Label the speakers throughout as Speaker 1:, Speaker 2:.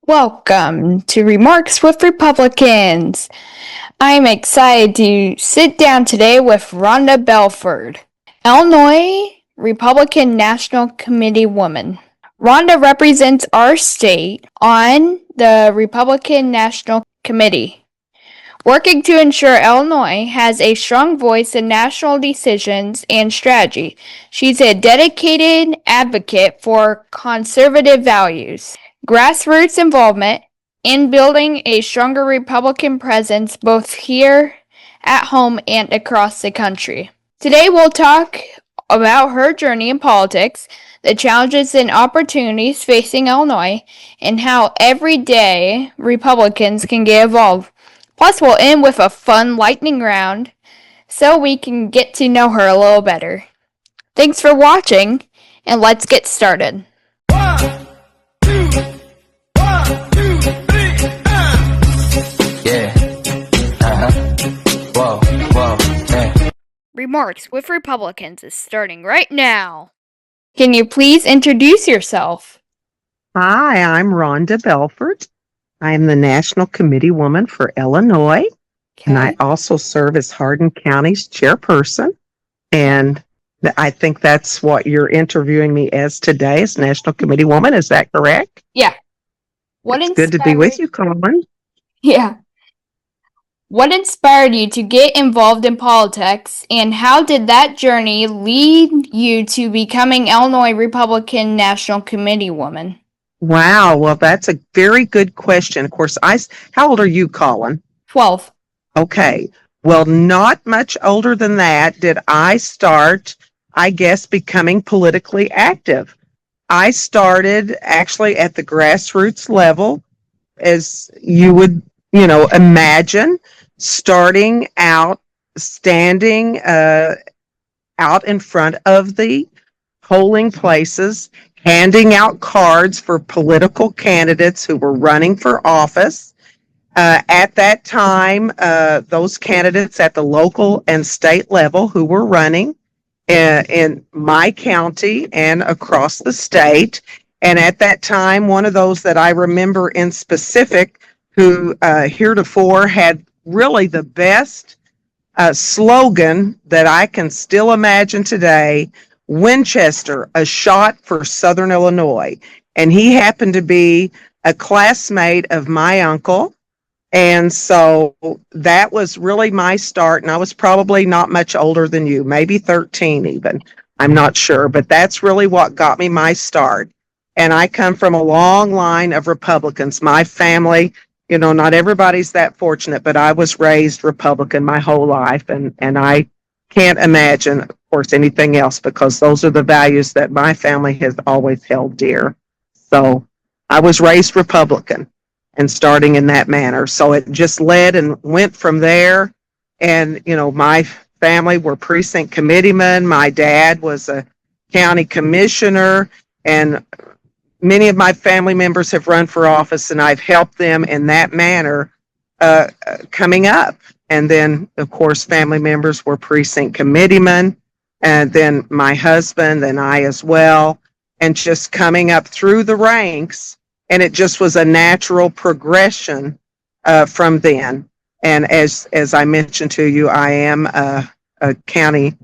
Speaker 1: Welcome to Remarks with Republicans. I'm excited to sit down today with Rhonda Belford, Illinois Republican National Committee woman. Rhonda represents our state on the Republican National Committee, working to ensure Illinois has a strong voice in national decisions and strategy. She's a dedicated advocate for conservative values, grassroots involvement, and building a stronger Republican presence both here at home and across the country. Today we'll talk about her journey in politics, the challenges and opportunities facing Illinois, and how everyday Republicans can get involved. Plus, we'll end with a fun lightning round so we can get to know her a little better. Thanks for watching, and let's get started.
Speaker 2: 1, 2, 1, 2, 3, Yeah. Whoa, yeah.
Speaker 1: Remarks with Republicans is starting right now. Can you please introduce yourself?
Speaker 3: Hi, I'm Rhonda Belford. I am the National Committee woman for Illinois, and I also serve as Hardin County's chairperson. And I think that's what you're interviewing me as today, as National Committee woman. Is that correct?
Speaker 1: Yeah.
Speaker 3: It's good to be with you, Colin.
Speaker 1: Yeah. What inspired you to get involved in politics, and how did that journey lead you to becoming Illinois Republican National Committee woman?
Speaker 3: Wow, well, that's a very good question. Of course, how old are you, Colin?
Speaker 1: 12.
Speaker 3: Okay. Well, not much older than that did I start, I guess, becoming politically active. I started actually at the grassroots level, as you would, imagine, starting out, standing out in front of the polling places, handing out cards for political candidates who were running for office. At that time, those candidates at the local and state level who were running in my county and across the state. And at that time, one of those that I remember in specific who heretofore had really the best slogan that I can still imagine today, Winchester, a shot for Southern Illinois. And he happened to be a classmate of my uncle. And so that was really my start. And I was probably not much older than you, maybe 13 even. I'm not sure, but that's really what got me my start. And I come from a long line of Republicans. My family, not everybody's that fortunate, but I was raised Republican my whole life. And I can't imagine, of course, anything else, because those are the values that my family has always held dear. So I was raised Republican and starting in that manner. So it just led and went from there. And, my family were precinct committeemen. My dad was a county commissioner, and many of my family members have run for office, and I've helped them in that manner coming up. And then, of course, family members were precinct committeemen, and then my husband and I as well, and just coming up through the ranks. And it just was a natural progression from then. And as I mentioned to you, I am a county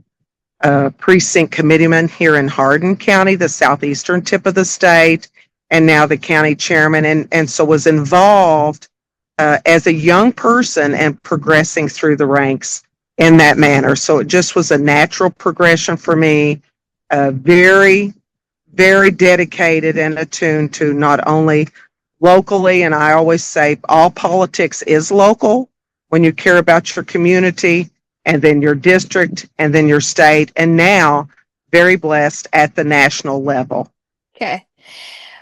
Speaker 3: precinct committeeman here in Hardin County, the southeastern tip of the state, and now the county chairman, and so was involved as a young person and progressing through the ranks in that manner. So it just was a natural progression for me, very, very dedicated and attuned to not only locally, and I always say all politics is local when you care about your community, and then your district, and then your state, and now very blessed at the national level.
Speaker 1: Okay.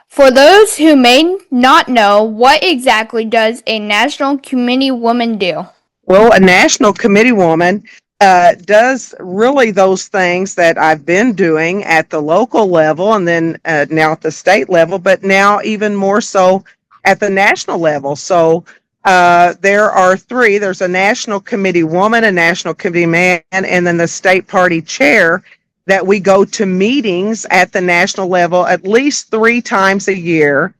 Speaker 1: For those who may not know, what exactly does a National Committee woman do?
Speaker 3: Well, a National Committee woman does really those things that I've been doing at the local level, and then now at the state level, but now even more so at the national level. So there are three. There's a National Committee woman, a National Committee man, and then the state party chair, that we go to meetings at the national level at least 3 times a year.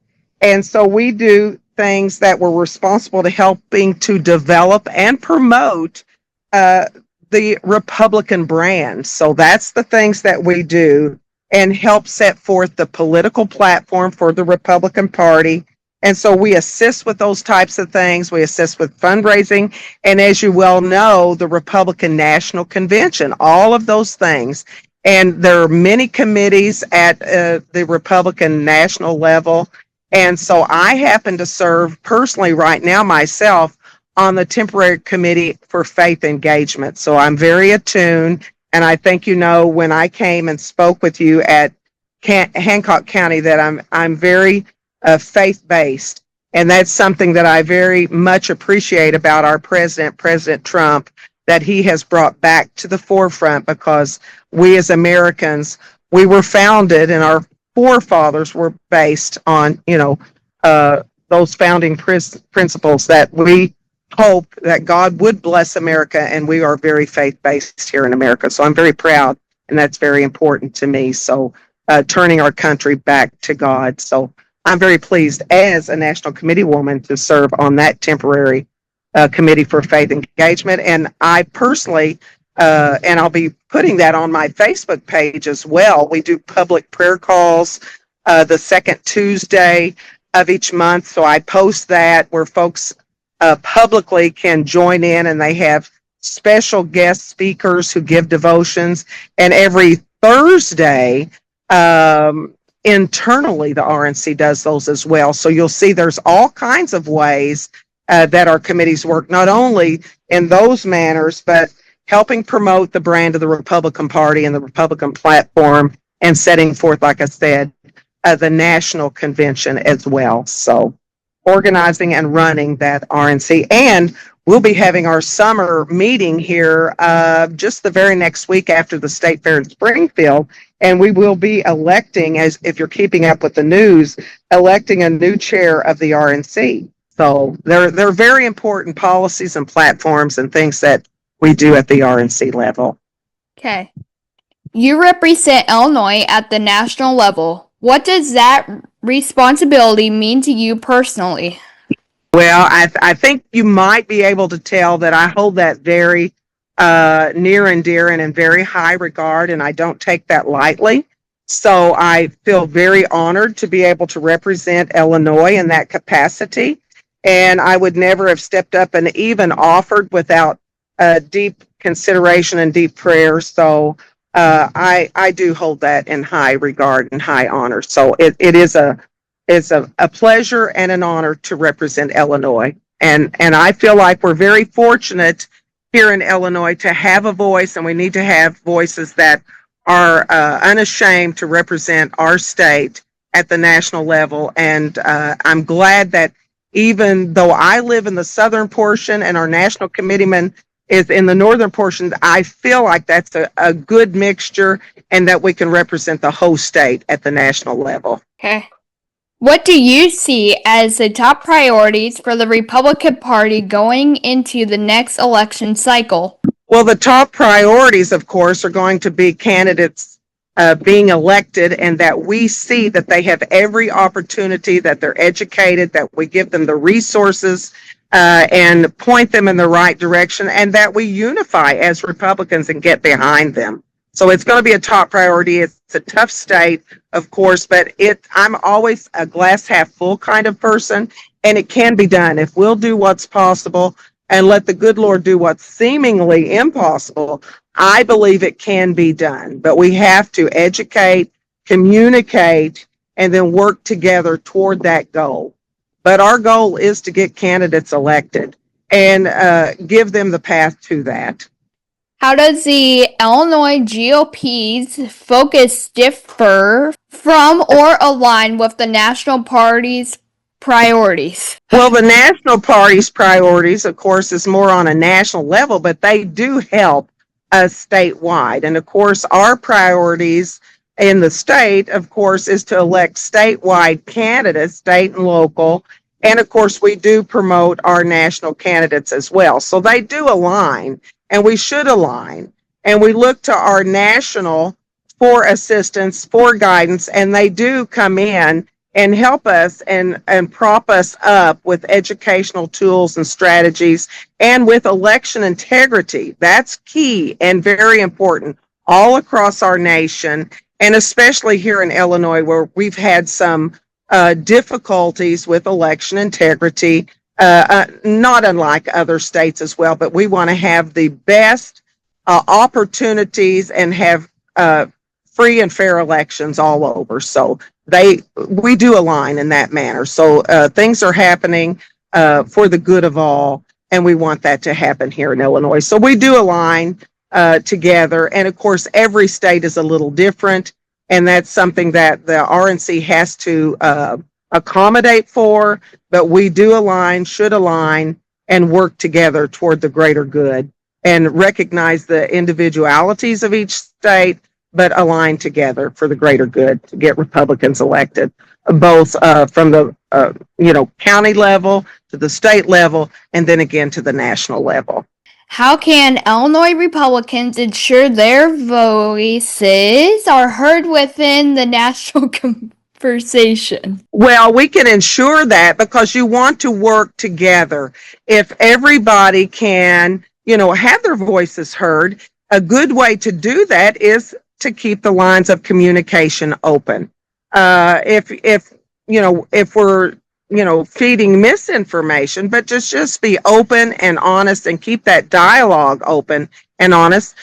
Speaker 3: And so we do things that we're responsible to helping to develop and promote uh, the Republican brand. So that's the things that we do and help set forth the political platform for the Republican Party. And so we assist with those types of things. We assist with fundraising. And as you well know, the Republican National Convention, all of those things. And there are many committees at the Republican national level. And so I happen to serve personally right now myself on the temporary committee for faith engagement. So I'm very attuned. And I think, when I came and spoke with you at Hancock County, that I'm very faith-based. And that's something that I very much appreciate about our president, President Trump, that he has brought back to the forefront, because we as Americans, we were founded and our forefathers were based on, those founding principles that we hope that God would bless America, and we are very faith-based here in America. So I'm very proud, and that's very important to me. So turning our country back to God. So I'm very pleased as a National Committee woman to serve on that temporary committee for faith engagement. And I personally, and I'll be putting that on my Facebook page as well. We do public prayer calls the second Tuesday of each month. So I post that where folks publicly can join in, and they have special guest speakers who give devotions. And every Thursday, internally, the RNC does those as well. So you'll see there's all kinds of ways that our committees work, not only in those manners, but helping promote the brand of the Republican Party and the Republican platform, and setting forth, like I said, the national convention as well. So organizing and running that RNC. And we'll be having our summer meeting here just the very next week after the State Fair in Springfield. And we will be electing, as if you're keeping up with the news, electing a new chair of the RNC. So they're very important policies and platforms and things that we do at the RNC level.
Speaker 1: Okay. You represent Illinois at the national level. What does that responsibility mean to you personally?
Speaker 3: Well, I think you might be able to tell that I hold that very near and dear and in very high regard, and I don't take that lightly. So I feel very honored to be able to represent Illinois in that capacity. And I would never have stepped up and even offered without deep consideration and deep prayer. So I do hold that in high regard and high honor. So it is a pleasure and an honor to represent Illinois. And I feel like we're very fortunate here in Illinois to have a voice, and we need to have voices that are unashamed to represent our state at the national level. And I'm glad that even though I live in the southern portion and our national committeeman is in the northern portion, I feel like that's a good mixture, and that we can represent the whole state at the national level.
Speaker 1: Okay. What do you see as the top priorities for the Republican Party going into the next election cycle?
Speaker 3: Well, the top priorities, of course, are going to be candidates being elected, and that we see that they have every opportunity, that they're educated, that we give them the resources and point them in the right direction, and that we unify as Republicans and get behind them. So it's going to be a top priority. It's a tough state, of course, but I'm always a glass half full kind of person, and it can be done. If we'll do what's possible and let the good Lord do what's seemingly impossible, I believe it can be done. But we have to educate, communicate, and then work together toward that goal. But our goal is to get candidates elected and give them the path to that.
Speaker 1: How does the Illinois GOP's focus differ from or align with the National Party's priorities?
Speaker 3: Well, the National Party's priorities, of course, is more on a national level, but they do help us statewide. And of course, our priorities in the state, of course, is to elect statewide candidates, state and local. And of course, we do promote our national candidates as well. So they do align, and we should align. And we look to our national for assistance, for guidance, and they do come in and help us and prop us up with educational tools and strategies and with election integrity. That's key and very important all across our nation, and especially here in Illinois, where we've had some difficulties with election integrity, not unlike other states as well, but we want to have the best opportunities and have free and fair elections all over. So we do align in that manner. So things are happening for the good of all, and we want that to happen here in Illinois. So we do align together, and of course, every state is a little different, and that's something that the RNC has to accommodate for. But we do align, should align, and work together toward the greater good, and recognize the individualities of each state, but align together for the greater good to get Republicans elected, both from the county level to the state level, and then again to the national level.
Speaker 1: How can Illinois Republicans ensure their voices are heard within the national conversation?
Speaker 3: Well, we can ensure that because you want to work together. If everybody can, have their voices heard, a good way to do that is to keep the lines of communication open. If we're feeding misinformation, but just be open and honest and keep that dialogue open and honest.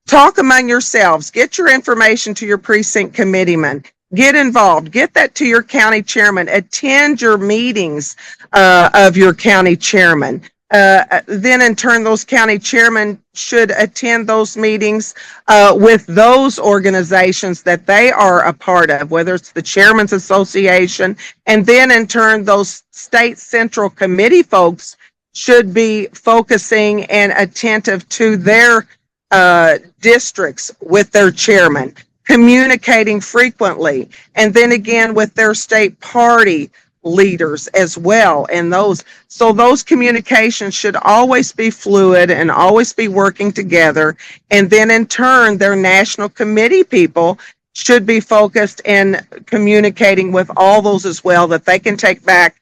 Speaker 3: Talk among yourselves, get your information to your precinct committeeman, get involved, get that to your county chairman, attend your meetings of your county chairman. Then in turn, those county chairmen should attend those meetings with those organizations that they are a part of, whether it's the Chairman's Association, and then in turn, those state central committee folks should be focusing and attentive to their districts with their chairman, communicating frequently, and then again with their state party leaders as well. And those communications should always be fluid and always be working together. And then in turn, their national committee people should be focused in communicating with all those as well, that they can take back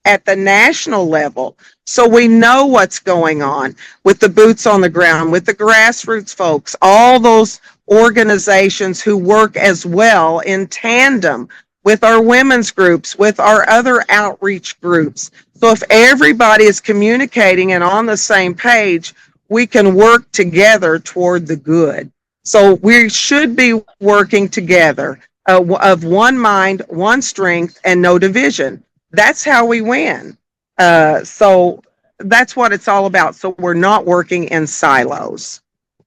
Speaker 3: at the national level. So we know what's going on with the boots on the ground, with the grassroots folks, all those organizations who work as well in tandem with our women's groups, with our other outreach groups. So if everybody is communicating and on the same page, we can work together toward the good. So we should be working together of one mind, one strength, and no division. That's how we win. So that's what it's all about. So we're not working in silos.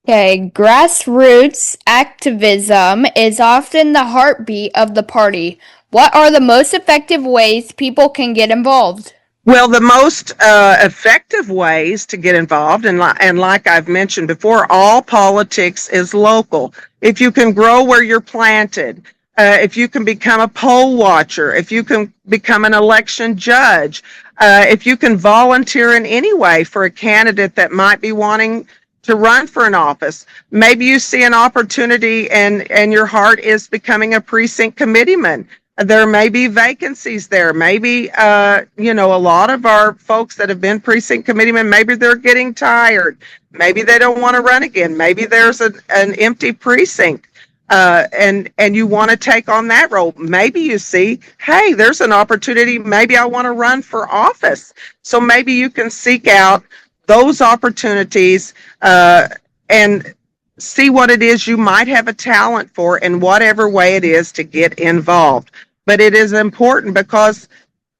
Speaker 1: Okay, grassroots activism is often the heartbeat of the party. What are the most effective ways people can get involved?
Speaker 3: Well, the most effective ways to get involved, and like I've mentioned before, all politics is local. If you can grow where you're planted, if you can become a poll watcher, if you can become an election judge, if you can volunteer in any way for a candidate that might be wanting to run for an office. Maybe you see an opportunity and your heart is becoming a precinct committeeman. There may be vacancies there. Maybe, a lot of our folks that have been precinct committeemen, maybe they're getting tired. Maybe they don't want to run again. Maybe there's an empty precinct and you want to take on that role. Maybe you see, hey, there's an opportunity. Maybe I want to run for office. So maybe you can seek out those opportunities and see what it is you might have a talent for in whatever way it is to get involved. But it is important because,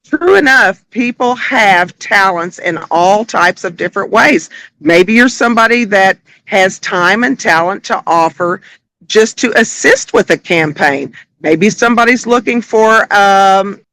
Speaker 3: true enough, people have talents in all types of different ways. Maybe you're somebody that has time and talent to offer just to assist with a campaign. Maybe somebody's looking for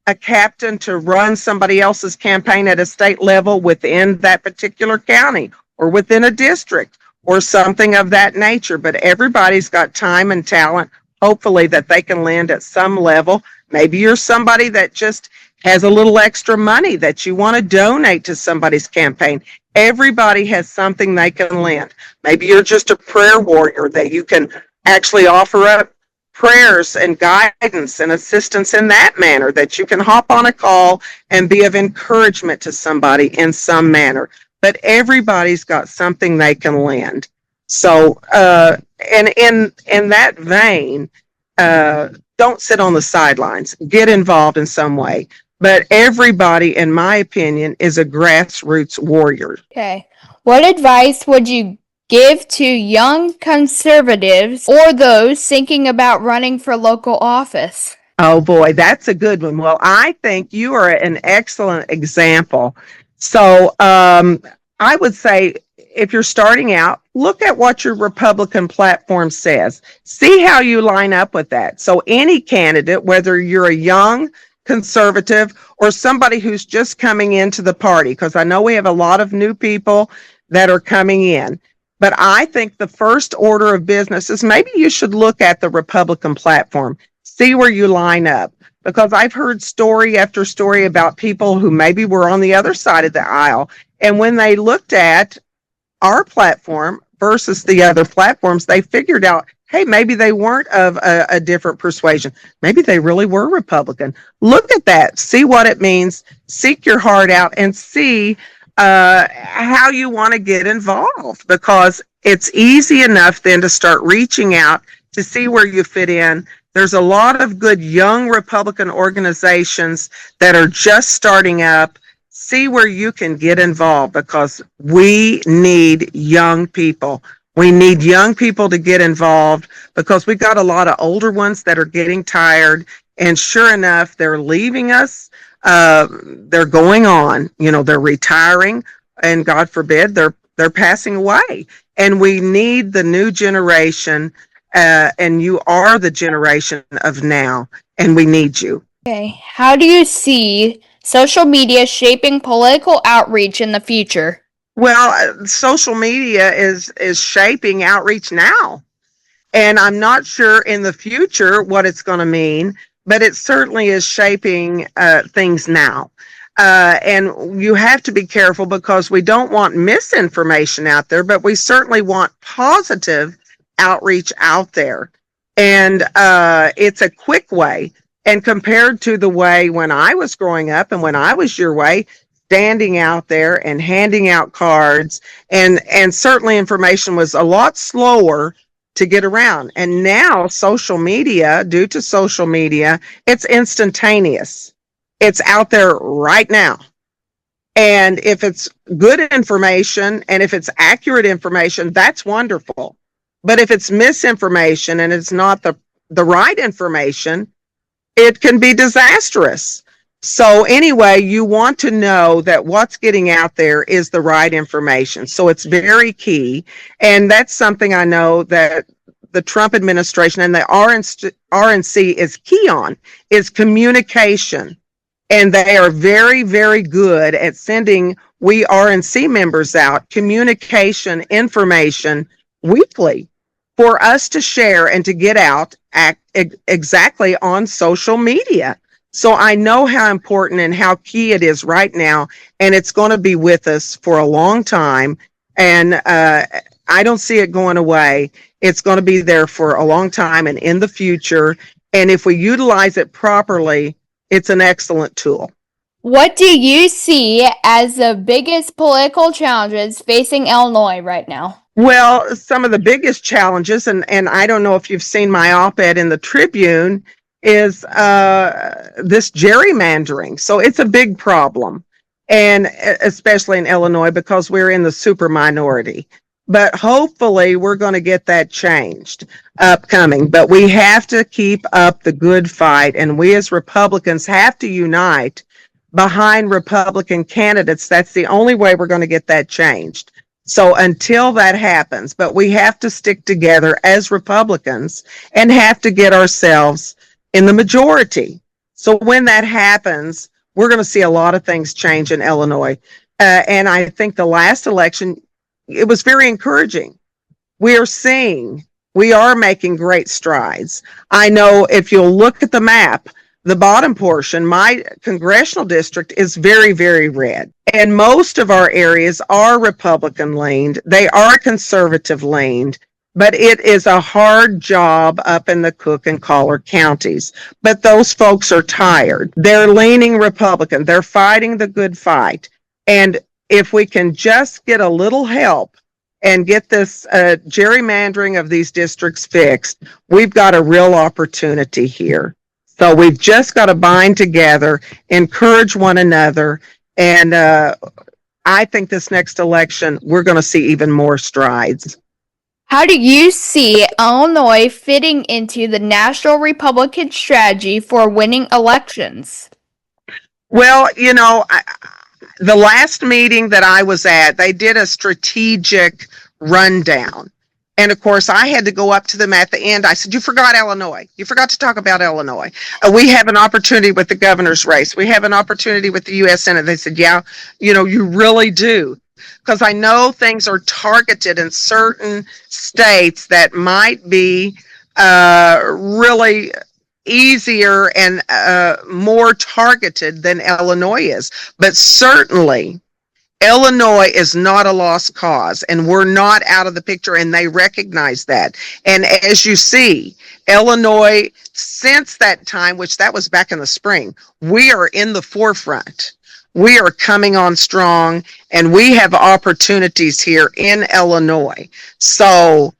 Speaker 3: a captain to run somebody else's campaign at a state level within that particular county or within a district or something of that nature. But everybody's got time and talent, hopefully, that they can lend at some level. Maybe you're somebody that just has a little extra money that you want to donate to somebody's campaign. Everybody has something they can lend. Maybe you're just a prayer warrior that you can actually offer up prayers and guidance and assistance in that manner, that you can hop on a call and be of encouragement to somebody in some manner. But everybody's got something they can lend. So, and in that vein, don't sit on the sidelines. Get involved in some way. But everybody, in my opinion, is a grassroots warrior.
Speaker 1: Okay. What advice would you give to young conservatives or those thinking about running for local office?
Speaker 3: Oh boy, that's a good one. Well, I think you are an excellent example. So, I would say if you're starting out, look at what your Republican platform says. See how you line up with that. So, any candidate, whether you're a young conservative or somebody who's just coming into the party, because I know we have a lot of new people that are coming in. But I think the first order of business is maybe you should look at the Republican platform, see where you line up. Because I've heard story after story about people who maybe were on the other side of the aisle. And when they looked at our platform versus the other platforms, they figured out, hey, maybe they weren't of a different persuasion. Maybe they really were Republican. Look at that. See what it means. Seek your heart out and see how you want to get involved, because it's easy enough then to start reaching out to see where you fit in. There's a lot of good young Republican organizations that are just starting up. See where you can get involved, because we need young people. We need young people to get involved, because we got a lot of older ones that are getting tired. And sure enough, they're leaving us. They're going on, they're retiring, and God forbid they're passing away. And we need the new generation. And you are the generation of now, and we need you.
Speaker 1: Okay. How do you see social media shaping political outreach in the future?
Speaker 3: Well, social media is shaping outreach now. And I'm not sure in the future what it's going to mean, but it certainly is shaping things now. And you have to be careful, because we don't want misinformation out there, but we certainly want positive outreach out there. And it's a quick way. And compared to the way when I was growing up and when I was your way, standing out there and handing out cards, and certainly information was a lot slower to get around. And now social media, due to social media, it's instantaneous. It's out there right now. And if it's good information and if it's accurate information, that's wonderful. But if it's misinformation and it's not the right information, it can be disastrous. So anyway, you want to know that what's getting out there is the right information. So it's very key. And that's something I know that the Trump administration and the RNC is key on, is communication. And they are very, very good at sending we RNC members out communication information weekly for us to share and to get out exactly on social media. So I know how important and how key it is right now, and it's going to be with us for a long time. And I don't see it going away. It's going to be there for a long time and in the future. And if we utilize it properly, it's an excellent tool.
Speaker 1: What do you see as the biggest political challenges facing Illinois right now?
Speaker 3: Well, some of the biggest challenges, and I don't know if you've seen my op-ed in the Tribune, is this gerrymandering. So it's a big problem, and especially in Illinois, because we're in the super minority. But hopefully we're going to get that changed upcoming. But we have to keep up the good fight, and we as Republicans have to unite behind Republican candidates. That's the only way we're going to get that changed. So until that happens, but we have to stick together as Republicans and have to get ourselves in the majority. So when that happens, we're going to see a lot of things change in Illinois. And I think the last election, it was very encouraging. We are making great strides. I know if you'll look at the map, the bottom portion, my congressional district is very, very red. And most of our areas are Republican leaned. They are conservative leaned. But it is a hard job up in the Cook and Collier counties. But those folks are tired. They're leaning Republican. They're fighting the good fight. And if we can just get a little help and get this gerrymandering of these districts fixed, we've got a real opportunity here. So we've just got to bind together, encourage one another, and I think this next election, we're going to see even more strides.
Speaker 1: How do you see Illinois fitting into the national Republican strategy for winning elections?
Speaker 3: Well, the last meeting that I was at, they did a strategic rundown. And of course, I had to go up to them at the end. I said, "You forgot Illinois. You forgot to talk about Illinois. We have an opportunity with the governor's race. We have an opportunity with the U.S. Senate." They said, "Yeah, you really do." Because I know things are targeted in certain states that might be really easier and more targeted than Illinois is. But certainly, Illinois is not a lost cause, and we're not out of the picture, and they recognize that. And as you see, Illinois, since that time, which that was back in the spring, we are in the forefront. We are coming on strong, and we have opportunities here in Illinois. So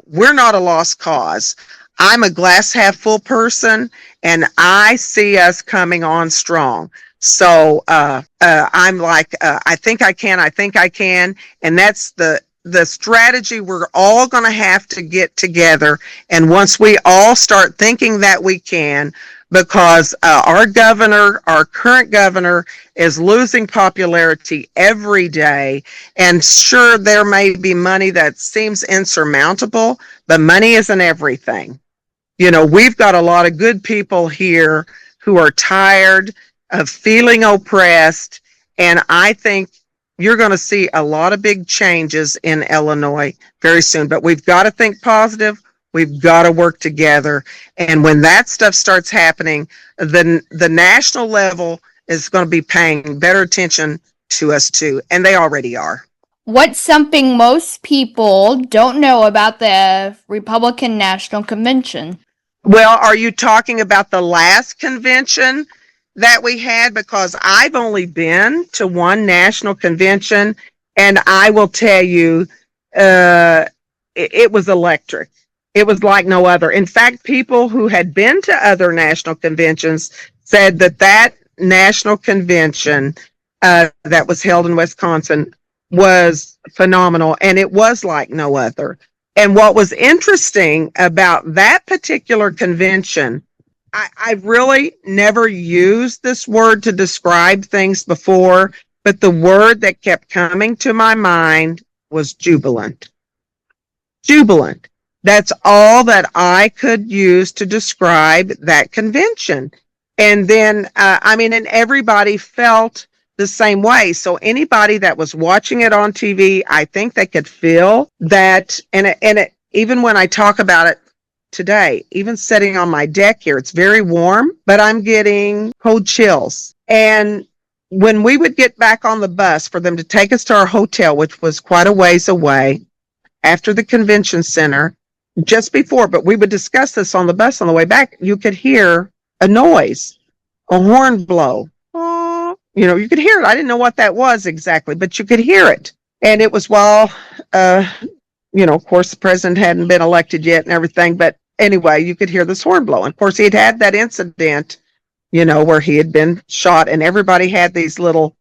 Speaker 3: we're not a lost cause. I'm a glass half full person, and I see us coming on strong. So I'm like, I think I can. And that's the strategy we're all going to have to get together. And once we all start thinking that we can, because our current governor is losing popularity every day. And sure, there may be money that seems insurmountable, but money isn't everything. We've got a lot of good people here who are tired of feeling oppressed, and I think you're going to see a lot of big changes in Illinois very soon. But we've got to think positive. We've got to work together. And when that stuff starts happening, then the national level is going to be paying better attention to us too, and they already are.
Speaker 1: What's something most people don't know about the Republican National Convention?
Speaker 3: Well, are you talking about the last convention that we had? Because I've only been to one national convention, and I will tell you, it was electric. It was like no other. In fact, people who had been to other national conventions said that national convention that was held in Wisconsin was phenomenal, and it was like no other. And what was interesting about that particular convention, I've really never used this word to describe things before, but the word that kept coming to my mind was jubilant. Jubilant. That's all that I could use to describe that convention. And then, and everybody felt the same way. So anybody that was watching it on TV, I think they could feel that. And even when I talk about it today, even sitting on my deck here, it's very warm, but I'm getting cold chills. And when we would get back on the bus for them to take us to our hotel, which was quite a ways away after the convention center, just before, but we would discuss this on the bus on the way back, you could hear a noise, a horn blow. You could hear it. I didn't know what that was exactly, but you could hear it. And it was while, of course, the president hadn't been elected yet and everything. But anyway, you could hear this horn blow. And of course, he had that incident, where he had been shot, and everybody had these little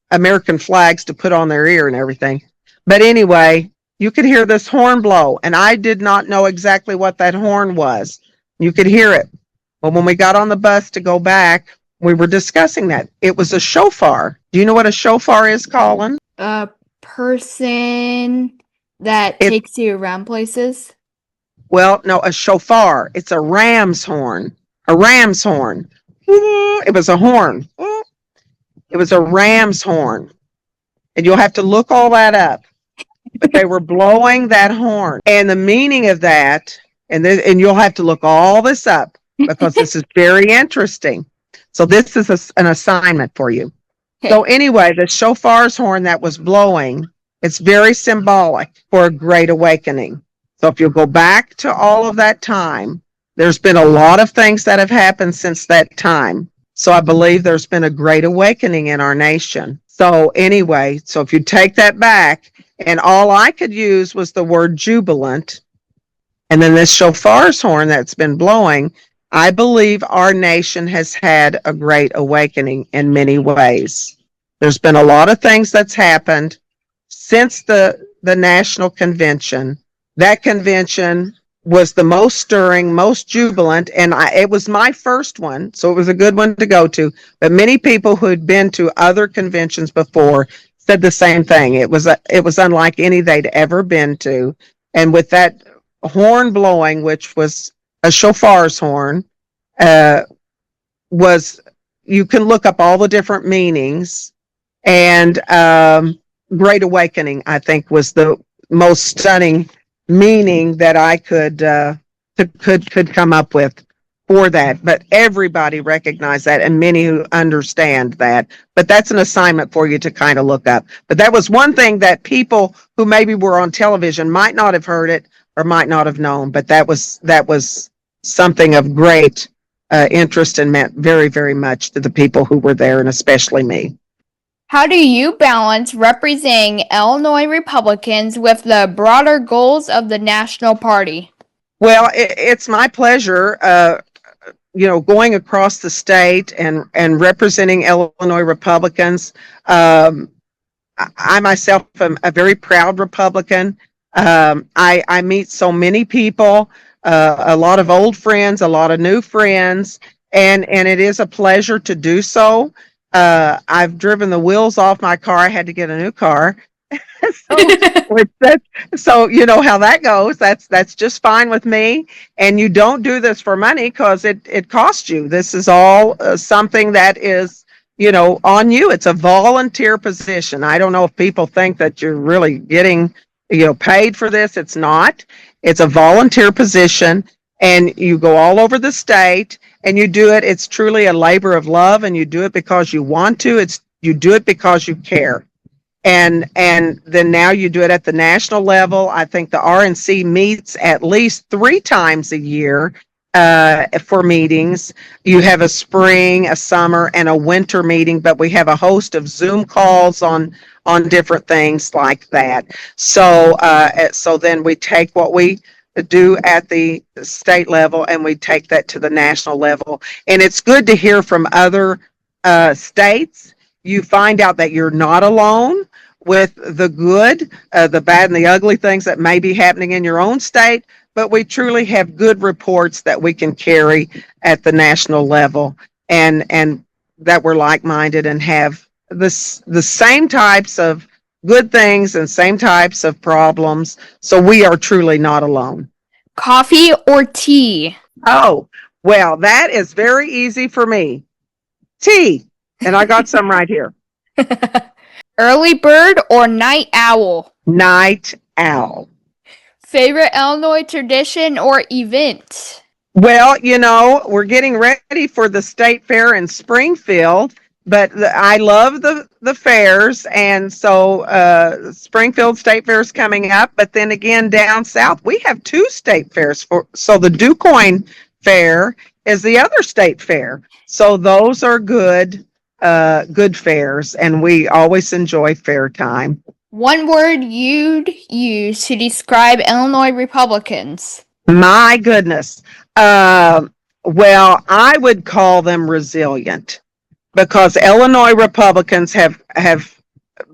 Speaker 3: American flags to put on their ear and everything. But anyway, you could hear this horn blow, and I did not know exactly what that horn was. You could hear it. But when we got on the bus to go back, we were discussing that. It was a shofar. Do you know what a shofar is, Colin?
Speaker 1: A person that takes you around places?
Speaker 3: Well, no, a shofar. It's a ram's horn. A ram's horn. It was a horn. It was a ram's horn. And you'll have to look all that up. But they were blowing that horn. And the meaning of that, and you'll have to look all this up because this is very interesting. So this is an assignment for you. Okay. So anyway, the shofar's horn that was blowing It's very symbolic for a great awakening. So if you'll go back to all of that time, there's been a lot of things that have happened since that time. So I believe there's been a great awakening in our nation. So anyway, so if you take that back, and all I could use was the word jubilant, and then this shofar's horn that's been blowing, I believe our nation has had a great awakening in many ways. There's been a lot of things that's happened since the national convention. That convention was the most stirring, most jubilant, and it was my first one, so it was a good one to go to. But many people who had been to other conventions before said the same thing. It was unlike any they'd ever been to, and with that horn blowing, which was a shofar's horn, uh, was you can look up all the different meanings, and Great Awakening, I think, was the most stunning meaning that I could come up with for that. But everybody recognized that, and many who understand that. But that's an assignment for you to kind of look up. But that was one thing that people who maybe were on television might not have heard it or might not have known. But that was something of great interest and meant very, very much to the people who were there, and especially me.
Speaker 1: How do you balance representing Illinois Republicans with the broader goals of the National Party?
Speaker 3: Well, it's my pleasure, going across the state and representing Illinois Republicans. I myself am a very proud Republican. I meet so many people, a lot of old friends, a lot of new friends, and it is a pleasure to do so. I've driven the wheels off my car. I had to get a new car. So you know how that goes. That's just fine with me. And you don't do this for money because it costs you. This is all something that is, on you. It's a volunteer position. I don't know if people think that you're really getting, paid for this. It's not. It's a volunteer position, and you go all over the state and you do it. It's truly a labor of love, and you do it because you want to. You do it because you care. And then now you do it at the national level. I think the RNC meets at least 3 times a year for meetings. You have a spring, a summer, and a winter meeting, but we have a host of Zoom calls on different things like that. So then we take what we do at the state level and we take that to the national level. And it's good to hear from other states. You find out that you're not alone with the good, the bad, and the ugly things that may be happening in your own state, but we truly have good reports that we can carry at the national level, and that we're like-minded and have the same types of good things and same types of problems. So we are truly not alone.
Speaker 1: Coffee or tea?
Speaker 3: Oh, well, that is very easy for me. Tea. And I got some right here.
Speaker 1: Early bird or night owl?
Speaker 3: Night owl.
Speaker 1: Favorite Illinois tradition or event?
Speaker 3: Well, we're getting ready for the state fair in Springfield, but I love the fairs, and so Springfield State Fair is coming up. But then again, down south, we have 2 state fairs. So the DuQuoin Fair is the other state fair. So those are good fairs, and we always enjoy fair time.
Speaker 1: One word you'd use to describe Illinois Republicans?
Speaker 3: My goodness. Well, I would call them resilient, because Illinois Republicans have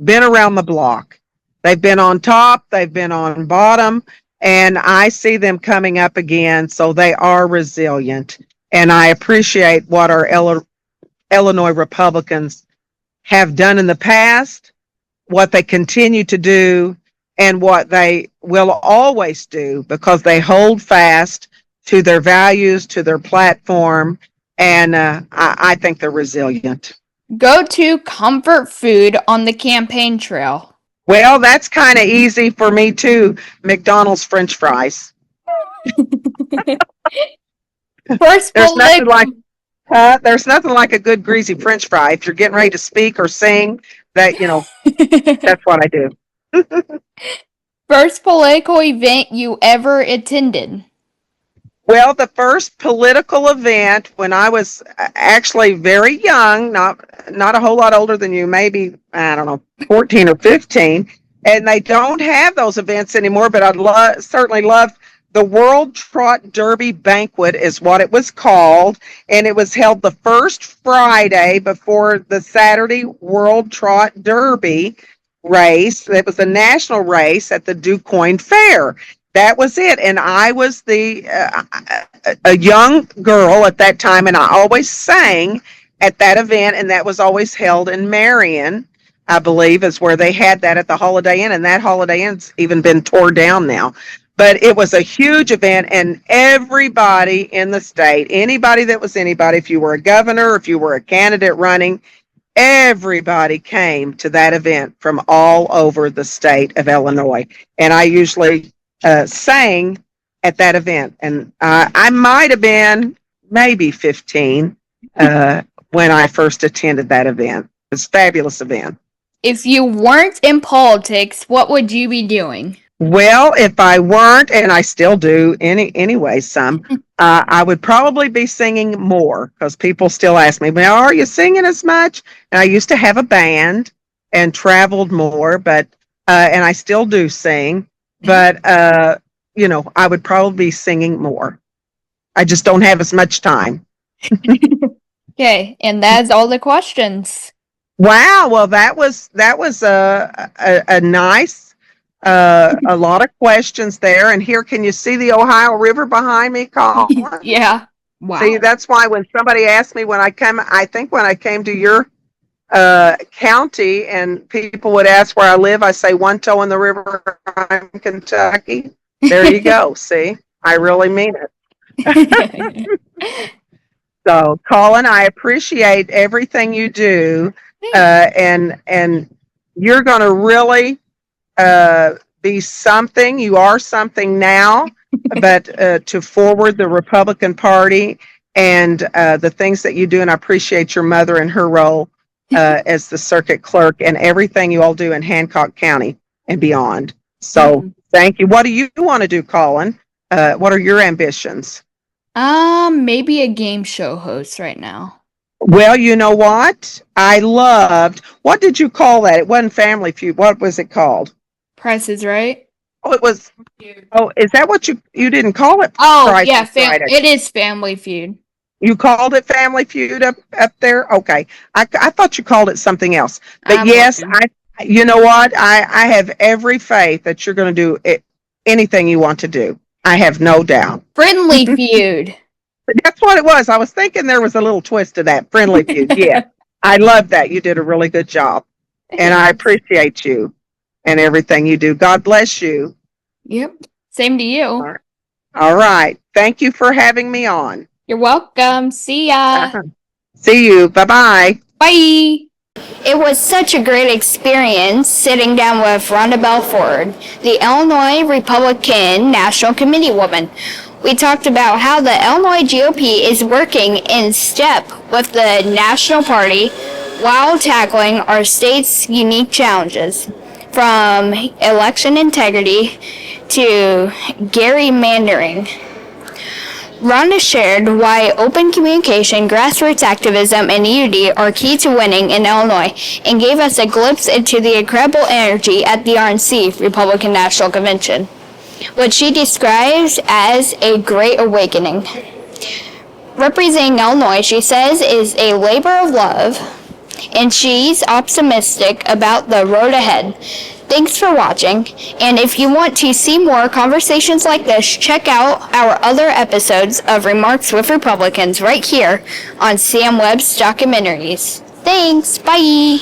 Speaker 3: been around the block. They've been on top, they've been on bottom, and I see them coming up again, so they are resilient. And I appreciate what our Illinois Republicans have done in the past, what they continue to do, and what they will always do, because they hold fast to their values, to their platform, and I think they're resilient.
Speaker 1: Go-to comfort food on the campaign trail?
Speaker 3: Well, that's kind of easy for me too. McDonald's French fries.
Speaker 1: First
Speaker 3: There's nothing like a good greasy French fry. If you're getting ready to speak or sing, that's what I do.
Speaker 1: First political event you ever attended?
Speaker 3: Well, the first political event when I was actually very young, not a whole lot older than you, maybe I don't know, 14 or 15, and they don't have those events anymore. But certainly loved the World Trot Derby Banquet, is what it was called, and it was held the first Friday before the Saturday World Trot Derby race. It was a national race at the DuQuoin Fair. That was it, and I was a young girl at that time, and I always sang at that event, and that was always held in Marion, I believe, is where they had that at the Holiday Inn, and that Holiday Inn's even been torn down now. But it was a huge event, and everybody in the state, anybody that was anybody, if you were a governor, if you were a candidate running, everybody came to that event from all over the state of Illinois, and I usually sang at that event, and I might have been maybe 15 when I first attended that event. It was a fabulous event.
Speaker 1: If you weren't in politics, what would you be doing?
Speaker 3: Well, if I weren't, and I still do anyway, I would probably be singing more, because people still ask me, well, are you singing as much? And I used to have a band and traveled more, but and I still do sing. But, I would probably be singing more. I just don't have as much time.
Speaker 1: Okay, and that's all the questions.
Speaker 3: Wow. Well, that was a nice, a lot of questions there. And here, can you see the Ohio River behind me, Colin?
Speaker 1: Yeah. Wow.
Speaker 3: See, that's why when somebody asked me when I came to your county, and people would ask where I live, I say one toe in the river, I'm Kentucky. There you go. See, I really mean it. So, Colin, I appreciate everything you do, and you're going to really be something. You are something now, but to forward the Republican Party and the things that you do, and I appreciate your mother and her role as the circuit clerk and everything you all do in Hancock County and beyond. So thank you. What do you want to do, Colin? What are your ambitions?
Speaker 1: Maybe a game show host right now.
Speaker 3: Well, you know what? What did you call that? It wasn't Family Feud. What was it called?
Speaker 1: Price is Right.
Speaker 3: Oh, it was. Oh, is that what you didn't call it?
Speaker 1: Oh,
Speaker 3: Price
Speaker 1: yeah,
Speaker 3: is Right.
Speaker 1: it is Family Feud.
Speaker 3: You called it Family Feud up there? Okay. I thought you called it something else. But yes, you know what? I have every faith that you're going to do anything you want to do. I have no doubt.
Speaker 1: Friendly Feud.
Speaker 3: That's what it was. I was thinking there was a little twist to that. Friendly Feud. Yeah. I love that. You did a really good job. And I appreciate you and everything you do. God bless you.
Speaker 1: Yep. Same to you.
Speaker 3: All right. Thank you for having me on.
Speaker 1: You're welcome. See ya.
Speaker 3: See you. Bye-bye.
Speaker 1: Bye. It was such a great experience sitting down with Rhonda Belford, the Illinois Republican National Committee woman. We talked about how the Illinois GOP is working in step with the National Party while tackling our state's unique challenges, from election integrity to gerrymandering. Rhonda shared why open communication, grassroots activism, and unity are key to winning in Illinois, and gave us a glimpse into the incredible energy at the RNC Republican National Convention, which she describes as a great awakening. Representing Illinois, she says, is a labor of love, and she's optimistic about the road ahead. Thanks for watching, and if you want to see more conversations like this, check out our other episodes of Remarks with Republicans right here on Sam Webb's Documentaries. Thanks, bye!